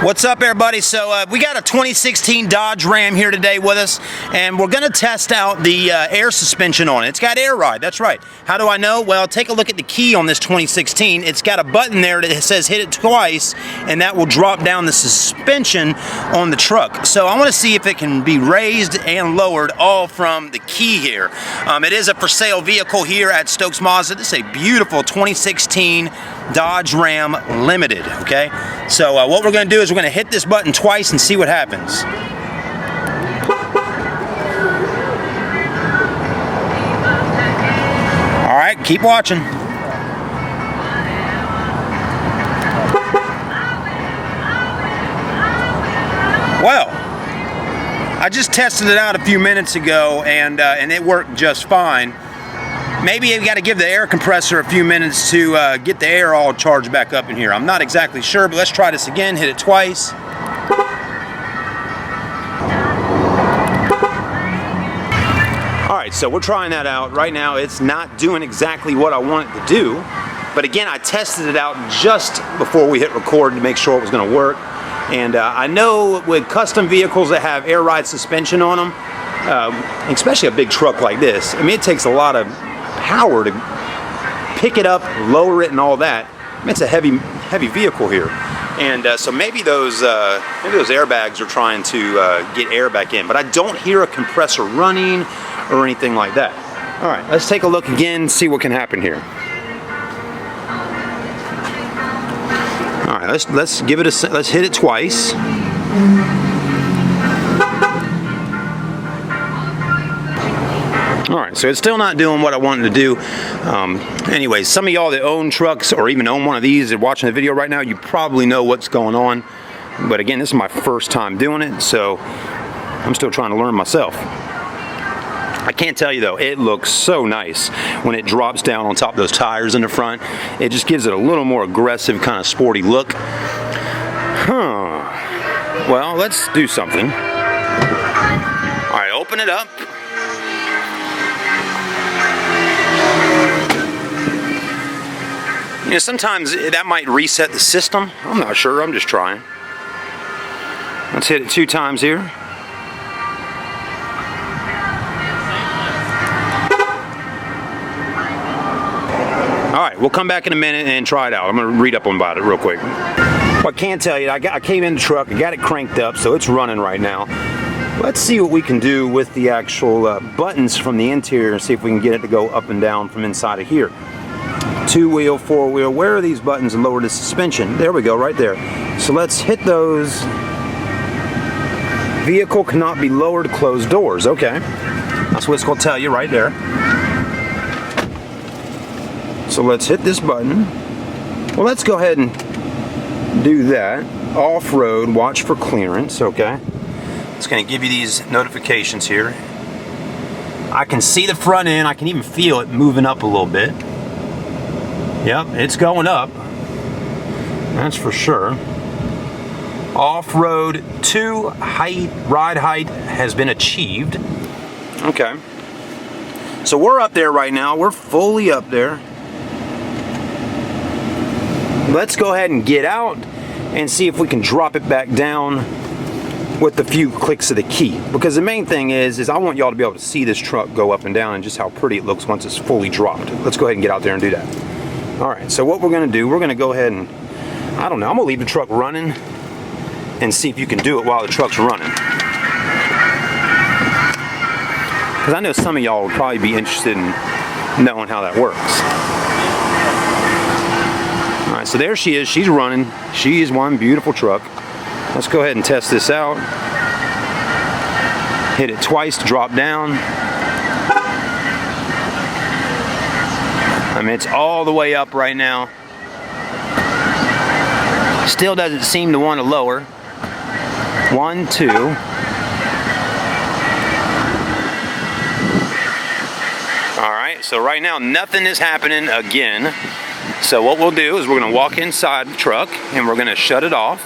What's up, everybody? So we got a 2016 Dodge Ram here today with us, and we're going to test out the air suspension on it. It's got air ride, that's right. How do I know? Well, take a look at the key on this 2016. It's got a button there that says hit it twice, and that will drop down the suspension on the truck. So I want to see if it can be raised and lowered all from the key here. It is a for sale vehicle here at Stokes Mazda. This is a beautiful 2016 Dodge Ram Limited, okay? So what we're going to do is we're going to hit this button twice and see what happens. All right, keep watching. Well, I just tested it out a few minutes ago, and it worked just fine. Maybe you've got to give the air compressor a few minutes to get the air all charged back up in here. I'm not exactly sure, but let's try this again. Hit it twice. Alright, so we're trying that out. Right now it's not doing exactly what I want it to do. But again, I tested it out just before we hit record to make sure it was going to work. And I know with custom vehicles that have air ride suspension on them, especially a big truck like this, I mean, it takes a lot of power to pick it up, lower it, and all that. I mean, it's a heavy vehicle here, and so maybe those airbags are trying to get air back in. But I don't hear a compressor running or anything like that. All right, let's take a look again, see what can happen here. All right, let's give it a let's hit it twice. Alright, so it's still not doing what I wanted to do. Anyways, some of y'all that own trucks or even own one of these and watching the video right now, you probably know what's going on. But again, this is my first time doing it, so I'm still trying to learn myself. I can't tell you though, it looks so nice when it drops down on top of those tires in the front. It just gives it a little more aggressive, kind of sporty look. Well, let's do something. Alright, open it up. You know, sometimes that might reset the system. I'm not sure, I'm just trying. Let's hit it 2 times here. Alright, we'll come back in a minute and try it out. I'm going to read up about it real quick. Well, I can tell you, I came in the truck, I got it cranked up, so it's running right now. Let's see what we can do with the actual buttons from the interior and see if we can get it to go up and down from inside of here. 2-wheel, 4-wheel, where are these buttons to lower the suspension? There we go, right there. So let's hit those. Vehicle cannot be lowered, closed doors. Okay, that's what it's going to tell you right there. So let's hit this button. Well, let's go ahead and do that. Off-road, watch for clearance. Okay, it's going to give you these notifications here. I can see the front end. I can even feel it moving up a little bit. Yep, it's going up. That's for sure. Off-road 2 ride height has been achieved. Okay. So we're up there right now. We're fully up there. Let's go ahead and get out and see if we can drop it back down with a few clicks of the key. Because the main thing is I want y'all to be able to see this truck go up and down and just how pretty it looks once it's fully dropped. Let's go ahead and get out there and do that. Alright, so what we're going to do, we're going to go ahead and, I don't know, I'm going to leave the truck running and see if you can do it while the truck's running. Because I know some of y'all would probably be interested in knowing how that works. Alright, so there she is, she's running. She is one beautiful truck. Let's go ahead and test this out. Hit it twice to drop down. I mean, it's all the way up right now. Still doesn't seem to want to lower. 1, 2. Alright, so right now nothing is happening again. So what we'll do is we're going to walk inside the truck and we're going to shut it off.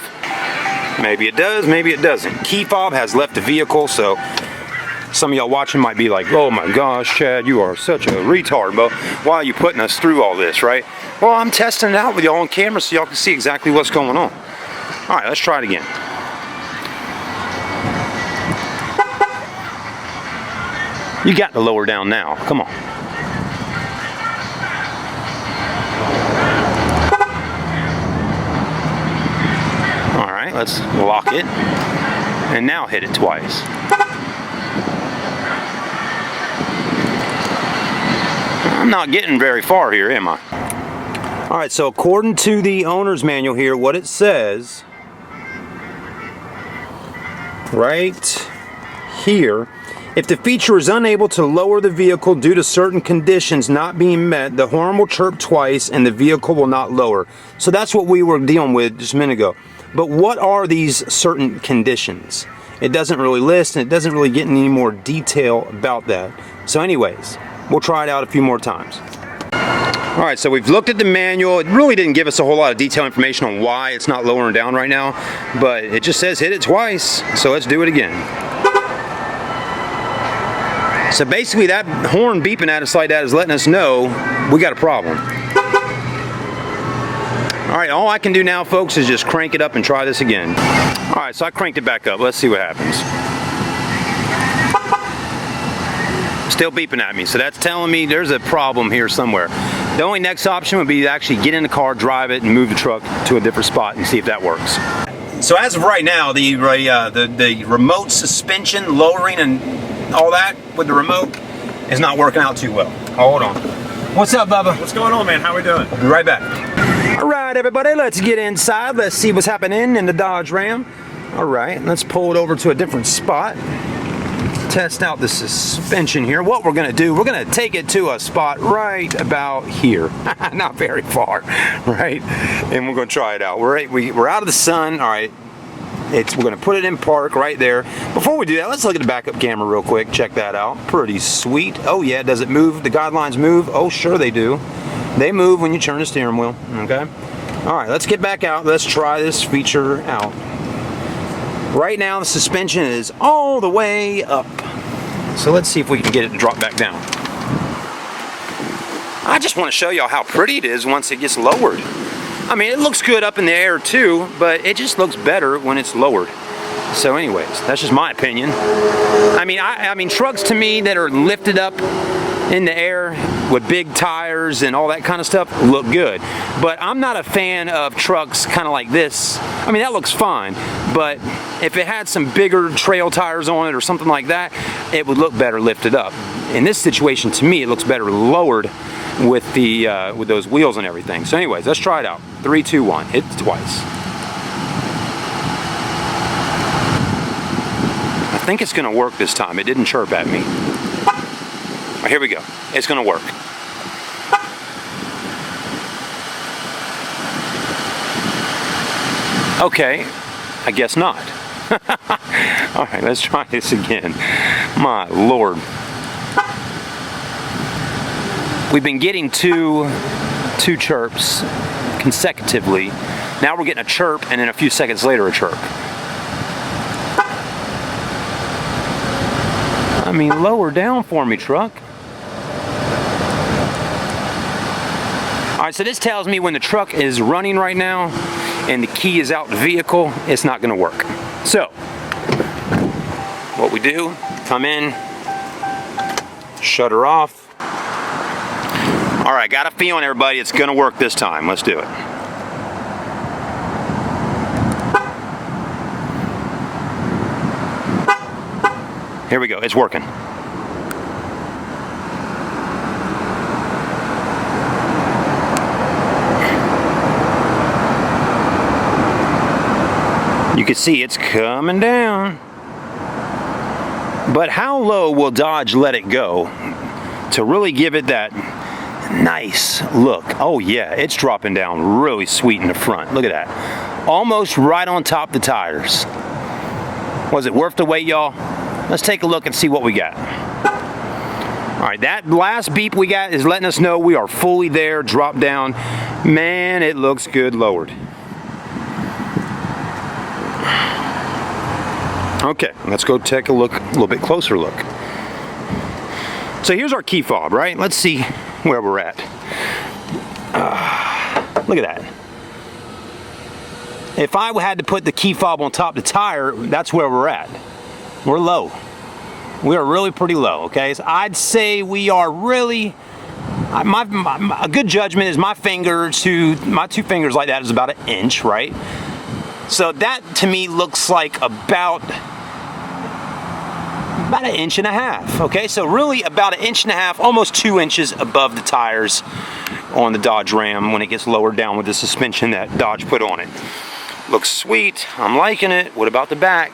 Maybe it does, maybe it doesn't. Key fob has left the vehicle, so some of y'all watching might be like, oh my gosh, Chad, you are such a retard, but why are you putting us through all this, right? Well, I'm testing it out with y'all on camera so y'all can see exactly what's going on. All right, let's try it again. You got to lower down now. Come on. All right, let's lock it. And now hit it twice. I'm not getting very far here, am I? All right, so according to the owner's manual here, what it says right here, if the feature is unable to lower the vehicle due to certain conditions not being met, the horn will chirp twice and the vehicle will not lower. So that's what we were dealing with just a minute ago. But what are these certain conditions? It doesn't really list, and it doesn't really get any more detail about that. So anyways, we'll try it out a few more times. All right, so we've looked at the manual. It really didn't give us a whole lot of detailed information on why it's not lowering down right now, but it just says hit it twice, so let's do it again. So basically that horn beeping at us like that is letting us know we got a problem. All right, all I can do now, folks, is just crank it up and try this again. All right, so I cranked it back up. Let's see what happens. Still beeping at me, so that's telling me there's a problem here somewhere. The only next option would be to actually get in the car, drive it, and move the truck to a different spot and see if that works. So as of right now, the remote suspension, lowering and all that with the remote is not working out too well. Hold on. What's up, Bubba? What's going on, man? How we doing? We'll be right back. All right, everybody, let's get inside. Let's see what's happening in the Dodge Ram. All right, let's pull it over to a different spot. Test out the suspension here. What we're going to do, we're going to take it to a spot right about here. Not very far, right? And we're going to try it out. We're out of the sun. All right. We're going to put it in park right there. Before we do that, let's look at the backup camera real quick. Check that out. Pretty sweet. Oh, yeah. Does it move? The guidelines move? Oh, sure they do. They move when you turn the steering wheel. Okay. All right. Let's get back out. Let's try this feature out. Right now, the suspension is all the way up. So let's see if we can get it to drop back down. I just want to show y'all how pretty it is once it gets lowered. I mean, it looks good up in the air too, but it just looks better when it's lowered. So anyways, that's just my opinion. I mean, trucks to me that are lifted up in the air with big tires and all that kind of stuff look good. But I'm not a fan of trucks kind of like this. I mean, that looks fine, but if it had some bigger trail tires on it or something like that, it would look better lifted up. In this situation, to me, it looks better lowered with with those wheels and everything. So anyways, let's try it out. 3, 2, 1, hit it twice. I think it's gonna work this time. It didn't chirp at me. All right, here we go. It's gonna work. Okay, I guess not. All right, let's try this again. My Lord. We've been getting two chirps consecutively. Now we're getting a chirp, and then a few seconds later a chirp. I mean, lower down for me, truck. All right, so this tells me when the truck is running right now and the key is out the vehicle, it's not gonna work. So, what we do, come in, shut her off. All right, got a feeling, everybody, it's gonna work this time. Let's do it. Here we go, it's working. You can see it's coming down. But how low will Dodge let it go to really give it that nice look? Oh yeah, it's dropping down really sweet in the front. Look at that. Almost right on top of the tires. Was it worth the wait, y'all? Let's take a look and see what we got. All right, that last beep we got is letting us know we are fully there, drop down. Man, it looks good lowered. Okay, let's go take a look, a little bit closer look. So here's our key fob, right? Let's see where we're at. Look at that. if I had to put the key fob on top of the tire, that's where we're at. We're low. We are really pretty low, okay? So I'd say we are really, a good judgment is my two fingers like that is about 1 inch, right? So that to me looks like about 1.5 inches, okay? So really about 1.5 inches, almost 2 inches above the tires on the Dodge Ram when it gets lowered down with the suspension that Dodge put on it. Looks sweet, I'm liking it. What about the back?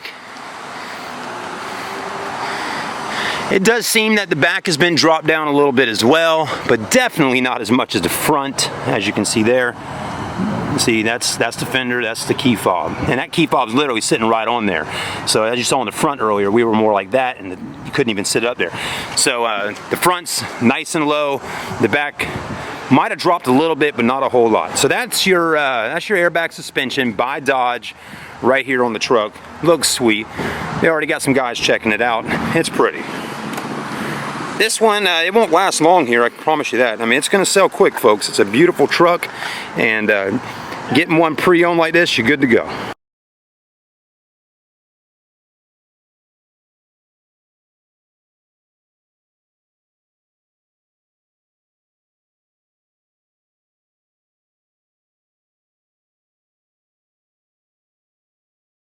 It does seem that the back has been dropped down a little bit as well, but definitely not as much as the front, as you can see there. See, that's the fender, that's the key fob. And that key fob's literally sitting right on there. So as you saw in the front earlier, we were more like that, and you couldn't even sit up there. So the front's nice and low. The back might have dropped a little bit, but not a whole lot. So that's your airbag suspension by Dodge right here on the truck. Looks sweet. They already got some guys checking it out. It's pretty. This one, it won't last long here, I promise you that. I mean, it's going to sell quick, folks. It's a beautiful truck, and getting one pre-owned like this, you're good to go.